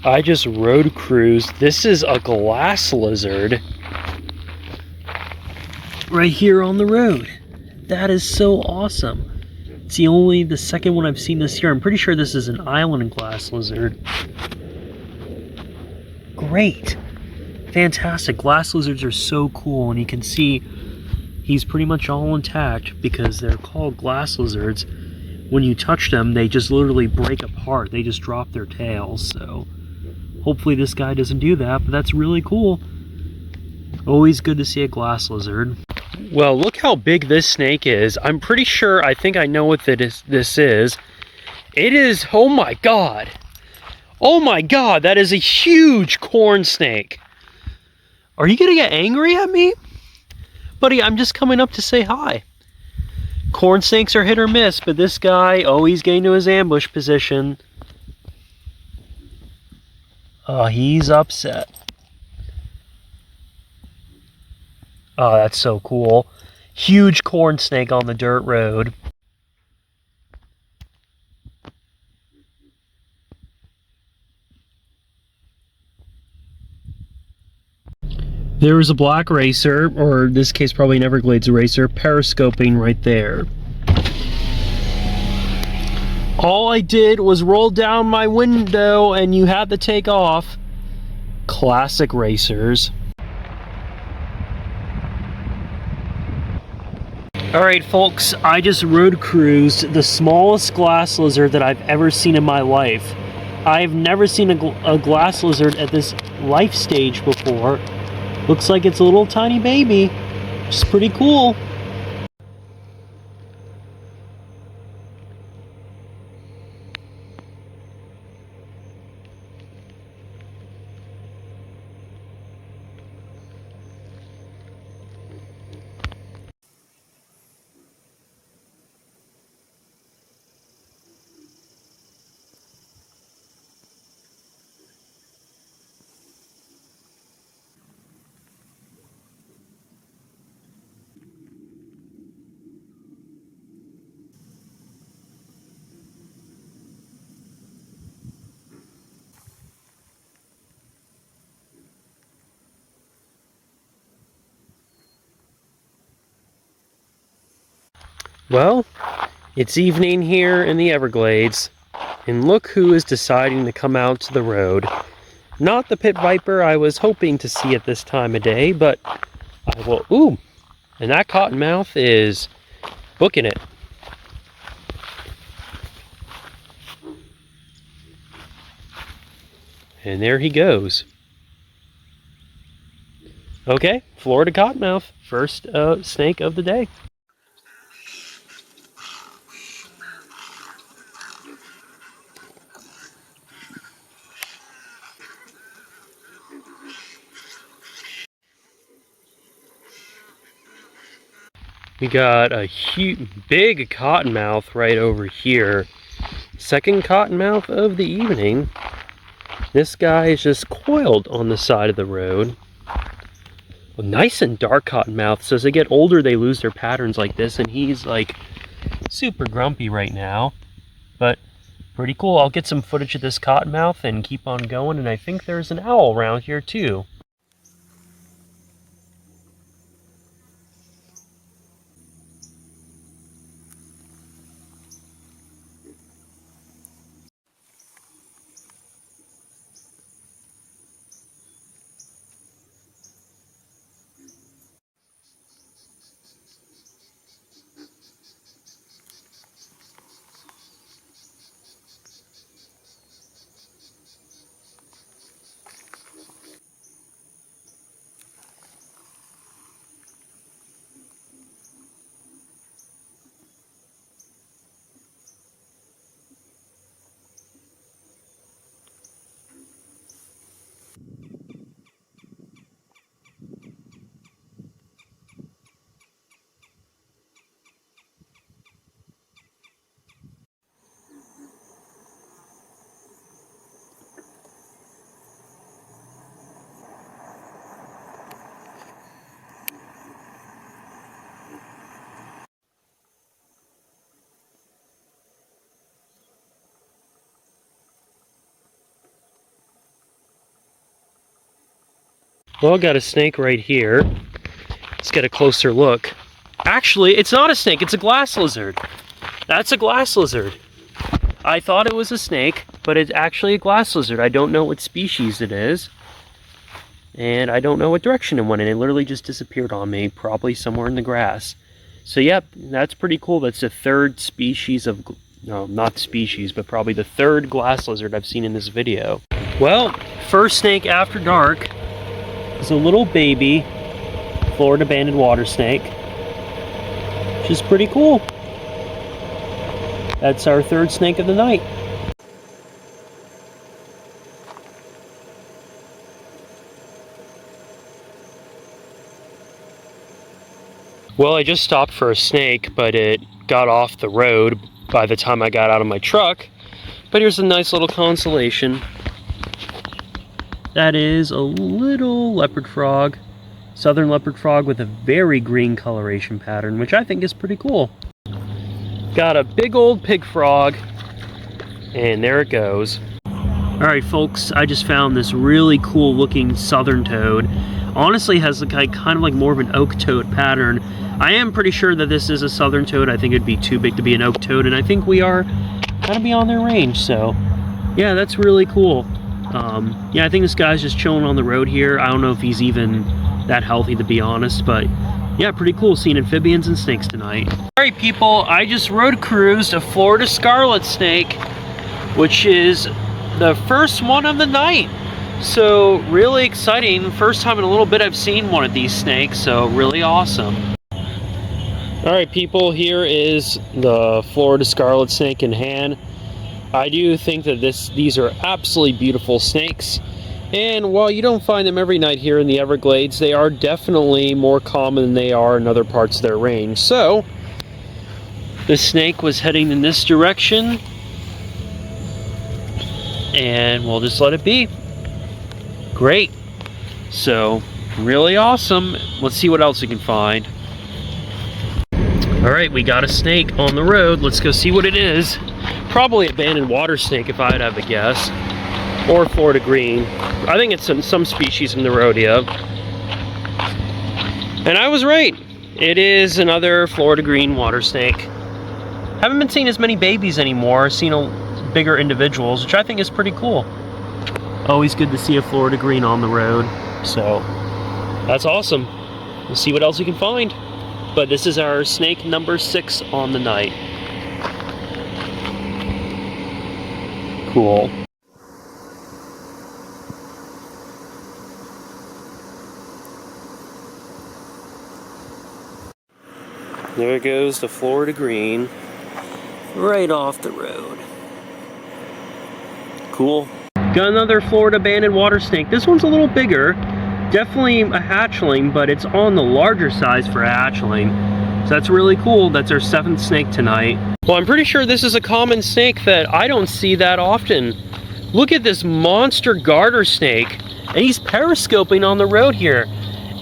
I just road cruised. This is a glass lizard right here on the road. That is so awesome. It's the second one I've seen this year. I'm pretty sure this is an island glass lizard. Great. Fantastic. Glass lizards are so cool, and you can see he's pretty much all intact because they're called glass lizards. When you touch them, they just literally break apart. They just drop their tails, so hopefully this guy doesn't do that, but that's really cool. Always good to see a glass lizard. Well, look how big this snake is. I'm pretty sure, I think I know what this is. It is, oh my god. Oh my god, that is a huge corn snake. Are you gonna get angry at me? Buddy, I'm just coming up to say hi. Corn snakes are hit or miss, but this guy, oh, he's getting to his ambush position. Oh, he's upset. Oh, that's so cool. Huge corn snake on the dirt road. There was a black racer, or in this case probably an Everglades racer, periscoping right there. All I did was roll down my window and you had to take off. Classic racers. Alright folks, I just road cruised the smallest glass lizard that I've ever seen in my life. I've never seen a glass lizard at this life stage before. Looks like it's a little tiny baby, which is pretty cool. Well, it's evening here in the Everglades, and look who is deciding to come out to the road. Not the pit viper I was hoping to see at this time of day, but I will. Ooh, and that cottonmouth is booking it. And there he goes. Okay, Florida cottonmouth, first snake of the day. We got a huge, big cottonmouth right over here. Second cottonmouth of the evening. This guy is just coiled on the side of the road. Well, nice and dark cottonmouth. So as they get older, they lose their patterns like this, and he's like super grumpy right now. But pretty cool. I'll get some footage of this cottonmouth and keep on going, and I think there's an owl around here too. Well, I got a snake right here. Let's get a closer look. Actually, it's not a snake, it's a glass lizard. That's a glass lizard. I thought it was a snake, but it's actually a glass lizard. I don't know what species it is. And I don't know what direction it went in. It literally just disappeared on me, probably somewhere in the grass. So yep, that's pretty cool. That's the third species of, no, not species, but probably the third glass lizard I've seen in this video. Well, first snake after dark is a little baby Florida banded water snake, which is pretty cool. That's our third snake of the night. Well, I just stopped for a snake, but it got off the road by the time I got out of my truck. But here's a nice little consolation. That is a little leopard frog, southern leopard frog with a very green coloration pattern, which I think is pretty cool. Got a big old pig frog, and there it goes. Alright folks, I just found this really cool looking southern toad. Honestly has kind of like more of an oak toad pattern. I am pretty sure that this is a southern toad. I think it'd be too big to be an oak toad, and I think we are kind of beyond their range, so yeah, that's really cool. Yeah, I think this guy's just chilling on the road here. I don't know if he's even that healthy, to be honest, but yeah, pretty cool seeing amphibians and snakes tonight. Alright people, I just road cruised a Florida scarlet snake, which is the first one of the night. So really exciting. First time in a little bit I've seen one of these snakes, so really awesome. Alright people, here is the Florida scarlet snake in hand. I do think that these are absolutely beautiful snakes, and while you don't find them every night here in the Everglades, they are definitely more common than they are in other parts of their range. So the snake was heading in this direction, and we'll just let it be. Great. So really awesome. Let's see what else we can find. Alright, we got a snake on the road. Let's go see what it is. Probably a banded water snake if I'd have a guess. Or Florida green. I think it's some species from the rodeo. And I was right. It is another Florida green water snake. Haven't been seeing as many babies anymore. Seen bigger individuals, which I think is pretty cool. Always good to see a Florida green on the road. So that's awesome. We'll see what else we can find. But this is our snake number 6 on the night. Cool. There goes the Florida green, right off the road. Cool. Got another Florida banded water snake. This one's a little bigger. Definitely a hatchling, but it's on the larger size for a hatchling. So that's really cool. That's our 7th snake tonight. Well, I'm pretty sure this is a common snake that I don't see that often. Look at this monster garter snake, and he's periscoping on the road here.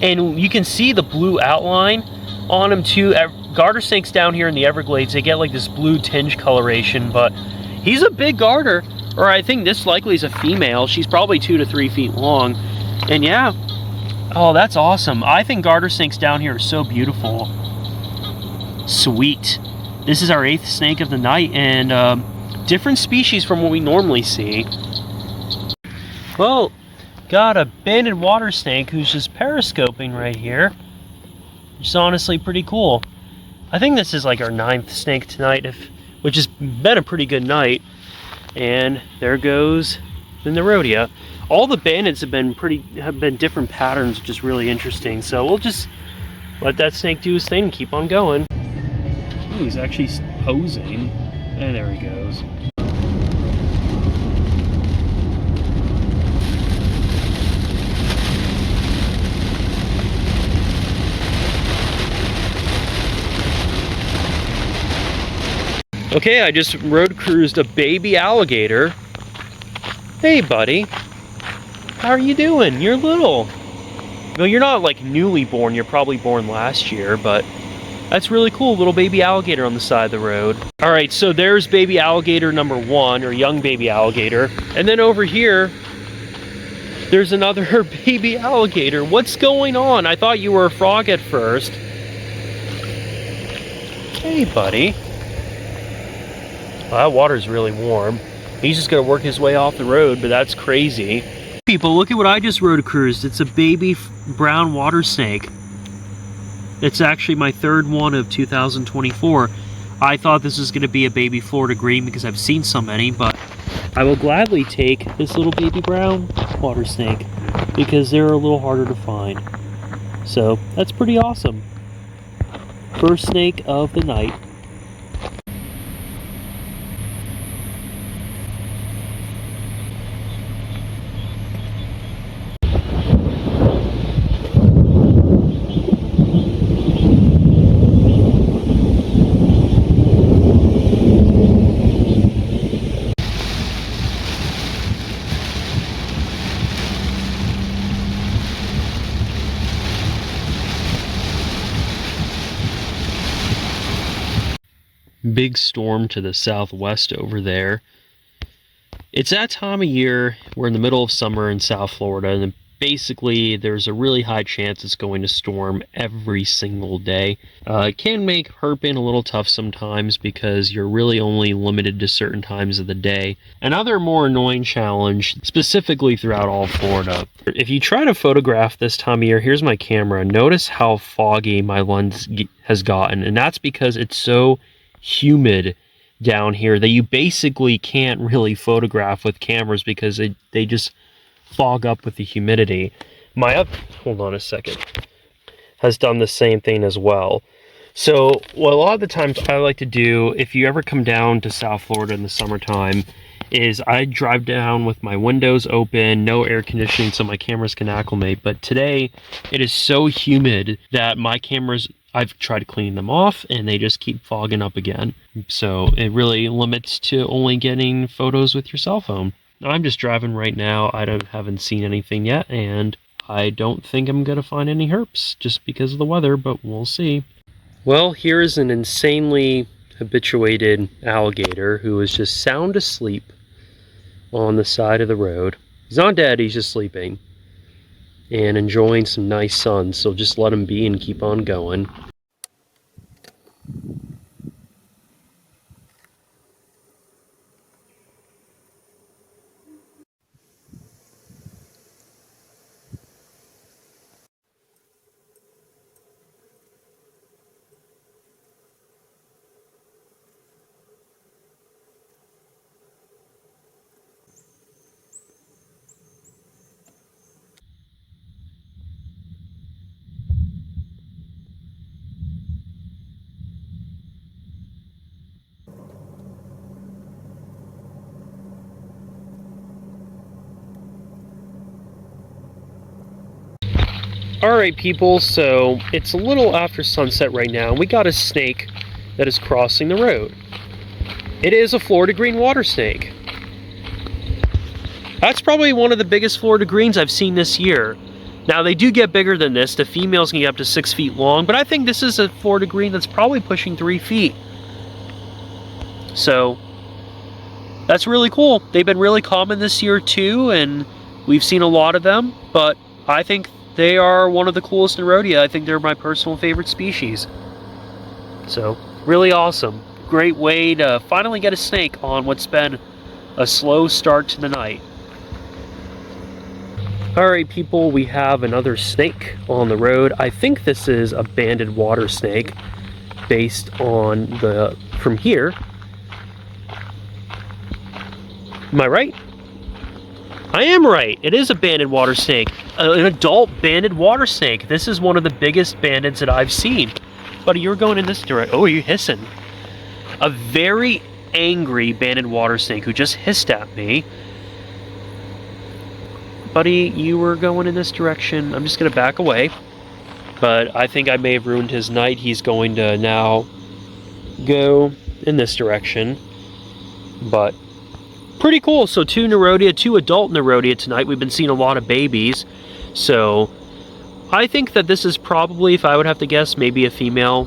And you can see the blue outline on him too. Garter snakes down here in the Everglades, they get like this blue tinge coloration, but he's a big garter, or I think this likely is a female. She's probably 2 to 3 feet long. And yeah, oh, that's awesome. I think garter snakes down here are so beautiful. Sweet. This is our 8th snake of the night, and different species from what we normally see. Well, got a banded water snake who's just periscoping right here, which is honestly pretty cool. I think this is like our 9th snake tonight, which has been a pretty good night. And there goes in the rodeo. All the bandeds have been different patterns, which is really interesting. So we'll just let that snake do his thing and keep on going. Ooh, he's actually posing. And there he goes. Okay, I just road cruised a baby alligator. Hey buddy, how are you doing? You're little. Well, you're not like newly born, you're probably born last year, but that's really cool, little baby alligator on the side of the road. Alright, so there's baby alligator number 1, or young baby alligator. And then over here, There's another baby alligator. What's going on? I thought you were a frog at first. Hey, buddy. Well, that water's really warm. He's just gonna work his way off the road, but that's crazy. People, look at what I just road cruised. It's a baby brown water snake. It's actually my third one of 2024. I thought this was gonna be a baby Florida green because I've seen so many, but I will gladly take this little baby brown water snake because they're a little harder to find. So that's pretty awesome. First snake of the night. Big storm to the southwest over there. It's that time of year. We're in the middle of summer in South Florida, and basically there's a really high chance it's going to storm every single day. It can make herping a little tough sometimes because you're really only limited to certain times of the day. Another more annoying challenge, specifically throughout all Florida. If you try to photograph this time of year, here's my camera. Notice how foggy my lens has gotten, and that's because it's so humid down here that you basically can't really photograph with cameras because they just fog up with the humidity. My hold on a second, has done the same thing as well. So what a lot of the times I like to do, if you ever come down to South Florida in the summertime, is I drive down with my windows open, no air conditioning so my cameras can acclimate. But today it is so humid that my cameras, I've tried cleaning them off and they just keep fogging up again. So it really limits to only getting photos with your cell phone. I'm just driving right now. I haven't seen anything yet, and I don't think I'm gonna find any herps just because of the weather, but we'll see. Well, here is an insanely habituated alligator who is just sound asleep on the side of the road. He's not dead, he's just sleeping and enjoying some nice sun, so just let him be and keep on going. Alright people, so it's a little after sunset right now, and we got a snake that is crossing the road. It is a Florida green water snake. That's probably one of the biggest Florida greens I've seen this year. Now they do get bigger than this, the females can get up to 6 feet long, but I think this is a Florida green that's probably pushing 3 feet. So, that's really cool. They've been really common this year too, and we've seen a lot of them, but I think they are one of the coolest in Rhodia. I think they're my personal favorite species. So, really awesome. Great way to finally get a snake on what's been a slow start to the night. Alright people, we have another snake on the road. I think this is a banded water snake based on from here. Am I right? I am right. It is a banded water snake. An adult banded water snake. This is one of the biggest bandeds that I've seen. Buddy, you're going in this direction. Oh, you're hissing. A very angry banded water snake who just hissed at me. Buddy, you were going in this direction. I'm just going to back away. But I think I may have ruined his night. He's going to now go in this direction. But pretty cool. So two adult Nerodia tonight. We've been seeing a lot of babies. So I think that this is probably, if I would have to guess, maybe a female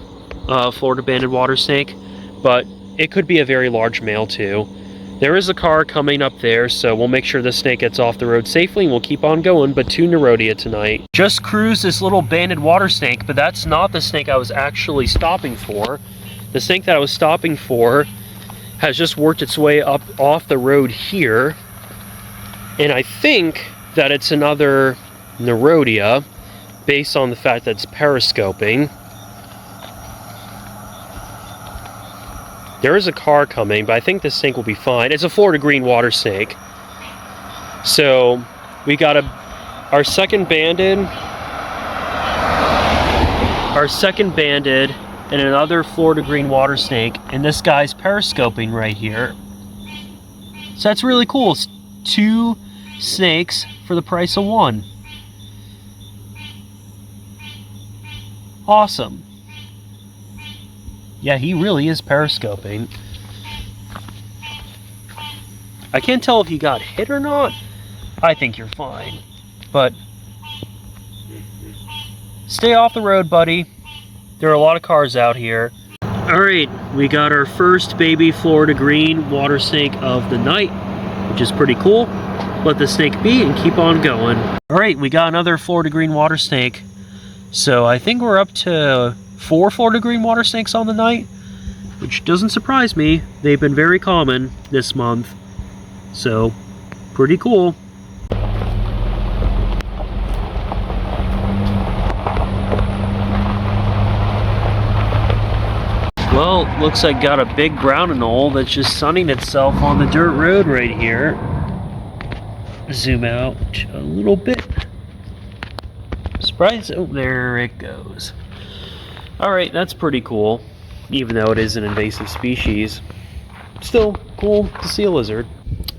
Florida banded water snake. But it could be a very large male too. There is a car coming up there, so we'll make sure this snake gets off the road safely and we'll keep on going, but to Nerodia tonight. Just cruised this little banded water snake, but that's not the snake I was actually stopping for. The snake that I was stopping for has just worked its way up off the road here, and I think that it's another Nerodia based on the fact that it's periscoping. There is a car coming, but I think this snake will be fine. It's a Florida green water snake. So we got our second banded, and another Florida green water snake, and this guy's periscoping right here. So that's really cool. It's 2 snakes for the price of 1. Awesome. Yeah, he really is periscoping. I can't tell if he got hit or not. I think you're fine. But stay off the road, buddy. There are a lot of cars out here. Alright, we got our first baby Florida green water snake of the night, which is pretty cool. Let the snake be and keep on going. Alright, we got another Florida green water snake. So I think we're up to 4 Florida green water snakes on the night, which doesn't surprise me. They've been very common this month. So, pretty cool. Well, looks like got a big brown anole that's just sunning itself on the dirt road right here. Zoom out a little bit. Surprise! Oh, there it goes. Alright, that's pretty cool. Even though it is an invasive species. Still cool to see a lizard.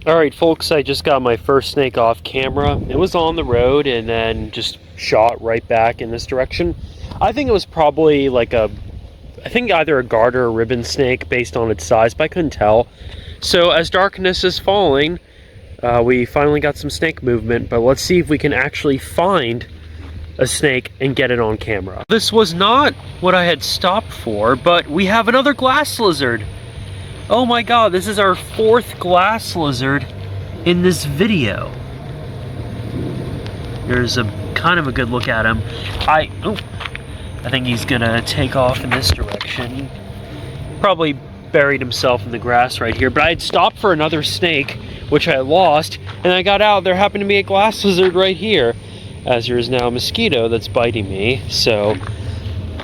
Alright folks, I just got my first snake off camera. It was on the road and then just shot right back in this direction. I think it was probably like I think either a garter or ribbon snake based on its size, but I couldn't tell. So as darkness is falling, we finally got some snake movement, but let's see if we can actually find a snake and get it on camera. This was not what I had stopped for, but we have another glass lizard. Oh my god, this is our 4th glass lizard in this video. There's a kind of a good look at him. I think he's gonna take off in this direction. Probably buried himself in the grass right here, but I had stopped for another snake, which I lost, and I got out. There happened to be a glass lizard right here, as there is now a mosquito that's biting me. So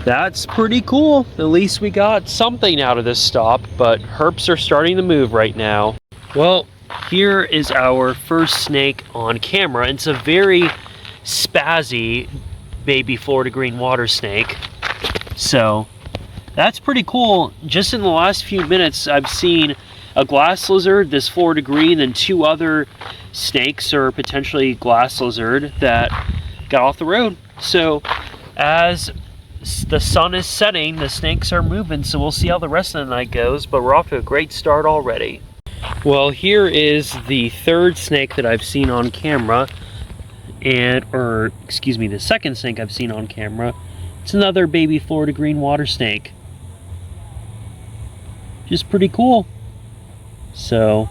that's pretty cool. At least we got something out of this stop, but herps are starting to move right now. Well, here is our first snake on camera. It's a very spazzy baby Florida green water snake. So that's pretty cool. Just in the last few minutes, I've seen a glass lizard, this Florida green, and 2 other snakes or potentially glass lizard that got off the road. So as the sun is setting, the snakes are moving, so we'll see how the rest of the night goes, but we're off to a great start already. Well, here is the 3rd snake that I've seen on camera, the second snake I've seen on camera. It's another baby Florida green water snake. Just pretty cool. So,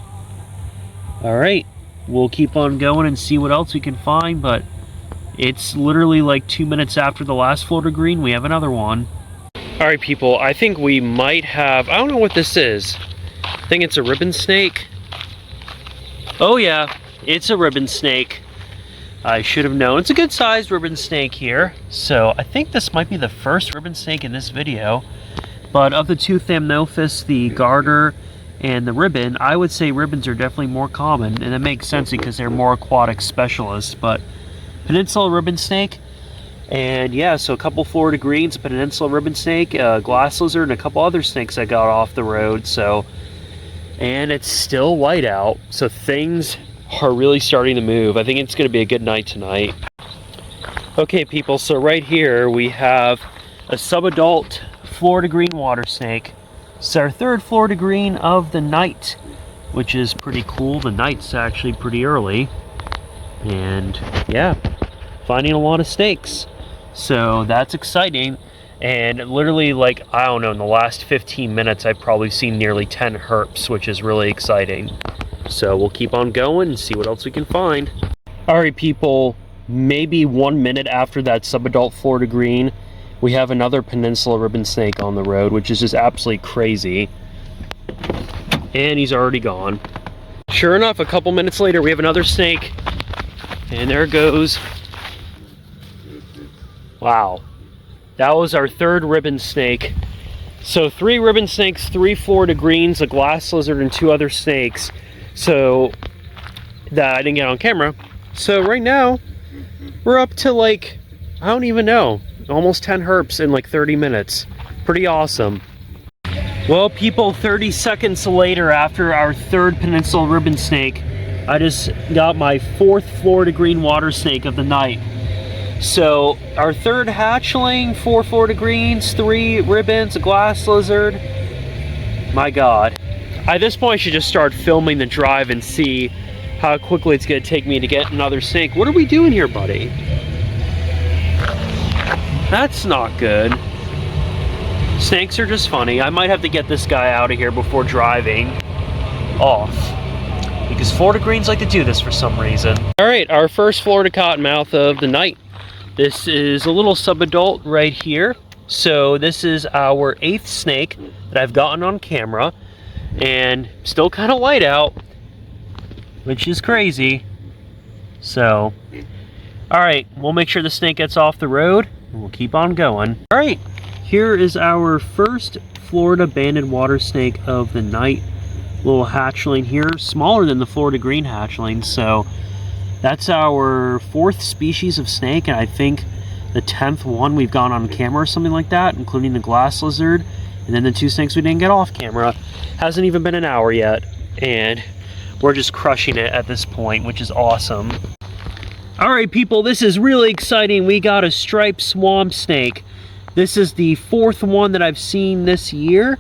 alright, we'll keep on going and see what else we can find, but it's literally like 2 minutes after the last Florida green, we have another one. Alright people, I think we might have, I don't know what this is. I think it's a ribbon snake. Oh yeah, it's a ribbon snake. I should have known. It's a good sized ribbon snake here. So I think this might be the first ribbon snake in this video. But of the 2 Thamnophis, the garter and the ribbon, I would say ribbons are definitely more common. And it makes sense because they're more aquatic specialists. But peninsula ribbon snake, and yeah, so a couple Florida greens, a peninsula ribbon snake, a glass lizard, and a couple other snakes I got off the road. So, and it's still light out, so things are really starting to move. I think it's going to be a good night tonight. Okay people, so right here we have a subadult Florida green water snake. It's our 3rd Florida green of the night, which is pretty cool. The night's actually pretty early, and yeah, finding a lot of snakes, so that's exciting. And literally, like, I don't know, in the last 15 minutes I've probably seen nearly 10 herps, which is really exciting. So we'll keep on going and see what else we can find. All right, people, maybe 1 minute after that subadult Florida green, we have another peninsula ribbon snake on the road, which is just absolutely crazy. And he's already gone. Sure enough, a couple minutes later, we have another snake. And there it goes. Wow. That was our third ribbon snake. So 3 ribbon snakes, 3 Florida greens, a glass lizard, and 2 other snakes. So that I didn't get on camera. So right now, we're up to like, I don't even know, almost 10 herps in like 30 minutes. Pretty awesome. Well, people, 30 seconds later after our third peninsula ribbon snake, I just got my 4th Florida green water snake of the night. So our third hatchling, 4 Florida greens, 3 ribbons, a glass lizard. My God. At this point, I should just start filming the drive and see how quickly it's gonna take me to get another snake. What are we doing here, buddy? That's not good. Snakes are just funny. I might have to get this guy out of here before driving off, because Florida greens like to do this for some reason. All right, our first Florida cottonmouth of the night. This is a little subadult right here. So this is our 8th snake that I've gotten on camera, and still kind of light out, which is crazy. So, all right, we'll make sure the snake gets off the road, and we'll keep on going. All right. Here is our first Florida banded water snake of the night. Little hatchling here, smaller than the Florida green hatchling. So that's our 4th species of snake, and I think the 10th one we've gone on camera or something like that, including the glass lizard, and then the 2 snakes we didn't get off camera. Hasn't even been an hour yet, and we're just crushing it at this point, which is awesome. All right, people, this is really exciting. We got a striped swamp snake. This is the 4th one that I've seen this year,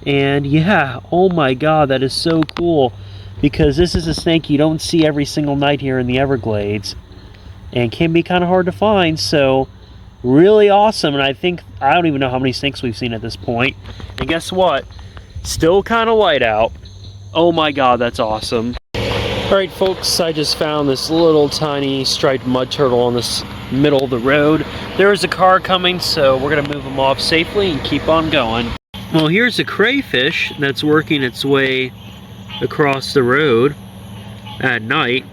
and yeah, oh my God, that is so cool, because this is a snake you don't see every single night here in the Everglades, and can be kind of hard to find. So really awesome. And I don't even know how many snakes we've seen at this point, and guess what, still kind of light out. Oh my God, that's awesome. All right, folks, I just found this little tiny striped mud turtle on this middle of the road. There is a car coming, so we're gonna move him off safely and keep on going. Well, here's a crayfish that's working its way across the road at night.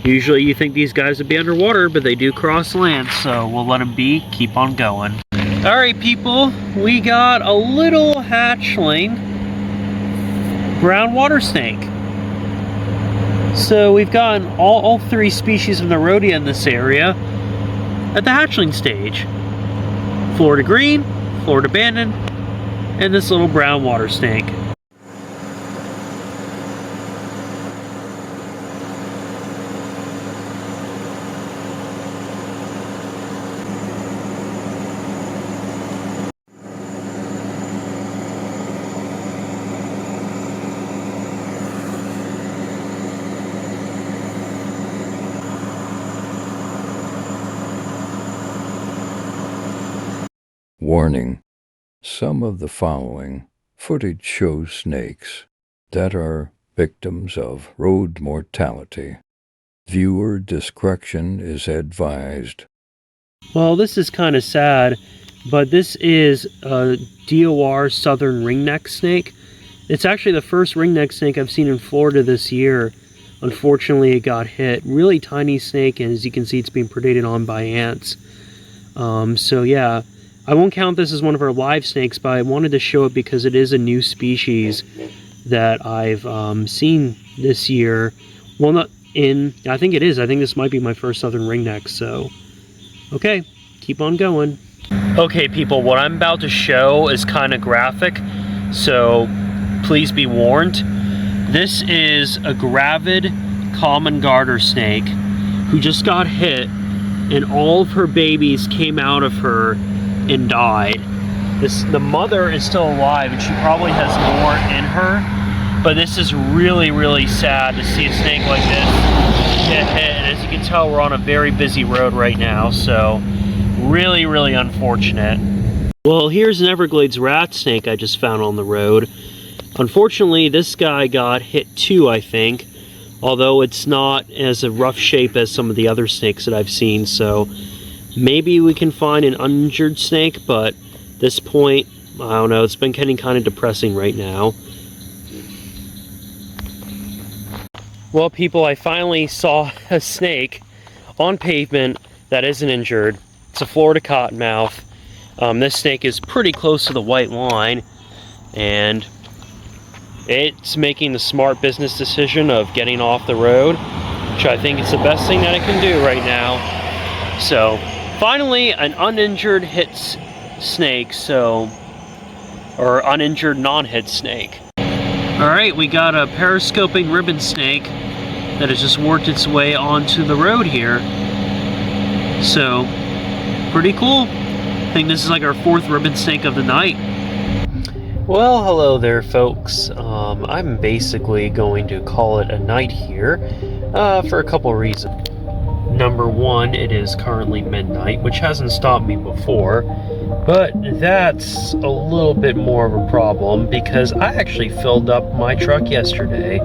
Usually you think these guys would be underwater, but they do cross land, so we'll let them be, keep on going. All right, people, we got a little hatchling brown water snake. So we've gotten all 3 species of Nerodia in this area at the hatchling stage. Florida green, Florida banded, and this little brown water snake. Warning: some of the following footage shows snakes that are victims of road mortality. Viewer discretion is advised. Well, this is kind of sad, but this is a DOR southern ringneck snake. It's actually the first ringneck snake I've seen in Florida this year. Unfortunately, it got hit. Really tiny snake, and as you can see, it's being predated on by ants. So yeah, I won't count this as one of our live snakes, but I wanted to show it because it is a new species that I've seen this year. Well, I think it is. I think this might be my first southern ringneck, so okay, keep on going. Okay, people, what I'm about to show is kind of graphic, so please be warned. This is a gravid common garter snake who just got hit, and all of her babies came out of her and died. The mother is still alive, and she probably has more in her, but this is really, really sad to see a snake like this get hit. And as you can tell, we're on a very busy road right now, so really, really unfortunate. Well, here's an Everglades rat snake I just found on the road. Unfortunately, this guy got hit too, I think, although it's not as a rough shape as some of the other snakes that I've seen, so maybe we can find an uninjured snake, but at this point, I don't know, it's been getting kind of depressing right now. Well, people, I finally saw a snake on pavement that isn't injured. It's a Florida cottonmouth. This snake is pretty close to the white line, and it's making the smart business decision of getting off the road, which I think is the best thing that it can do right now. So, finally, an uninjured hit snake, or uninjured non-hit snake. Alright, we got a periscoping ribbon snake that has just worked its way onto the road here. So, pretty cool. I think this is like our 4th ribbon snake of the night. Well, hello there, folks. I'm basically going to call it a night here for a couple reasons. Number one, it is currently midnight, which hasn't stopped me before, but that's a little bit more of a problem because I actually filled up my truck yesterday.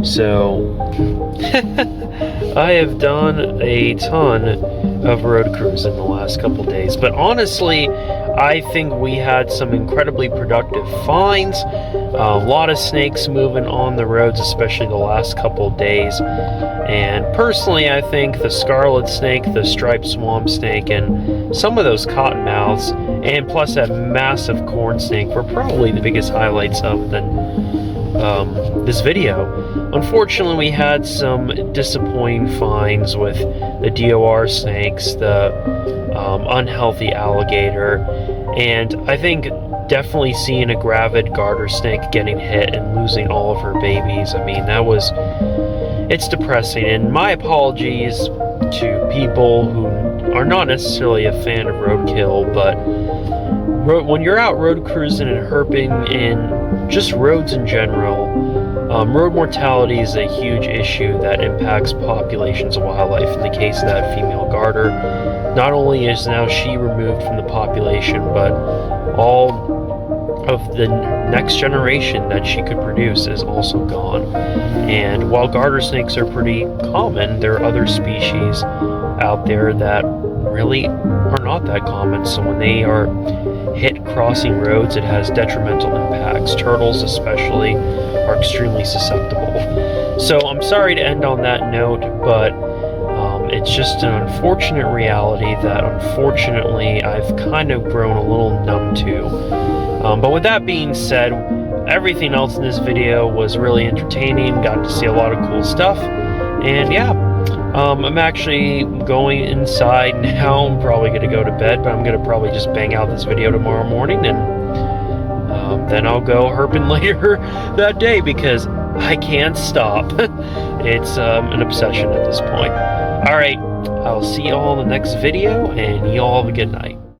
So, I have done a ton of road cruising the last couple days, but honestly, I think we had some incredibly productive finds. A lot of snakes moving on the roads, especially the last couple of days. And personally, I think the scarlet snake, the striped swamp snake, and some of those cottonmouths, and plus that massive corn snake were probably the biggest highlights of this video. Unfortunately, we had some disappointing finds with the DOR snakes, the unhealthy alligator, and I think definitely seeing a gravid garter snake getting hit and losing all of her babies. I mean, it's depressing, and my apologies to people who are not necessarily a fan of roadkill, but when you're out road cruising and herping and just roads in general, road mortality is a huge issue that impacts populations of wildlife. In the case of that female garter, not only is now she removed from the population, but all of the next generation that she could produce is also gone. And while garter snakes are pretty common, there are other species out there that really are not that common. So when they are hit crossing roads, it has detrimental impacts. Turtles especially are extremely susceptible. So I'm sorry to end on that note, but it's just an unfortunate reality that unfortunately I've kind of grown a little numb to. But with that being said, everything else in this video was really entertaining, got to see a lot of cool stuff, and yeah, I'm actually going inside now. I'm probably going to go to bed, but I'm going to probably just bang out this video tomorrow morning, and then I'll go herping later that day because I can't stop. It's an obsession at this point. Alright, I'll see you all in the next video, and y'all have a good night.